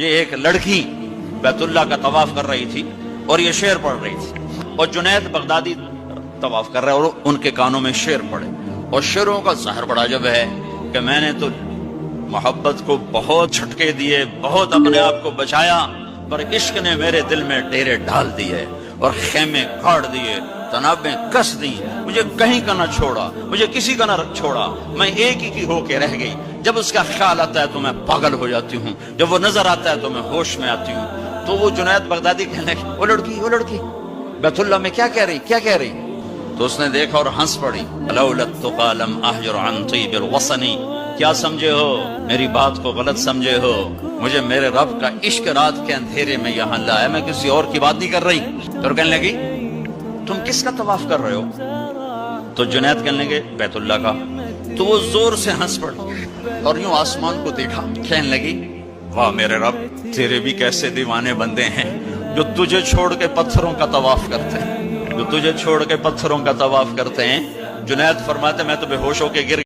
یہ ایک لڑکی بیت اللہ کا طواف کر رہی تھی اور یہ شعر پڑھ رہی تھی، اور جنید بغدادی طواف کر رہے اور ان کے کانوں میں شعر پڑے، اور شعروں کا ظاہر بڑا جب ہے کہ میں نے تو محبت کو بہت جھٹکے دیے، بہت اپنے آپ کو بچایا، پر عشق نے میرے دل میں ڈیرے ڈال دیے اور خیمے گاڑ دیے، تنابیں کس دی، مجھے کہیں کا نہ چھوڑا، مجھے کسی کا نہ چھوڑا، میں ایک ہی کی ہو کے رہ گئی۔ جب اس کا خیال آتا ہے تو میں پاگل ہو جاتی ہوں، جب وہ نظر آتا ہے تو میں ہوش میں آتی ہوں۔ تو وہ جنید بغدادی کہنے لگے، وہ لڑکی بیت اللہ میں کیا کہہ رہی؟ تو اس نے دیکھا اور ہنس پڑی، لولا التقى لم اهجر عن طيب الوطن، کیا سمجھے ہو، میری بات کو غلط سمجھے ہو، مجھے میرے رب کا عشق رات کے اندھیرے میں یہاں لایا، میں کسی اور کی بات نہیں کر رہی۔ تو کہنے لگی تم کس کا طواف کر رہے ہو؟ تو جنید کہنے لگے بیت اللہ کا۔ تو وہ زور سے ہنس پڑی اور یوں آسمان کو دیکھا، کہنے لگی واہ میرے رب، تیرے بھی کیسے دیوانے بندے ہیں جو تجھے چھوڑ کے پتھروں کا طواف کرتے ہیں، جو تجھے چھوڑ کے پتھروں کا طواف کرتے ہیں۔ جنید فرماتے میں تو بے ہوش ہو کے گر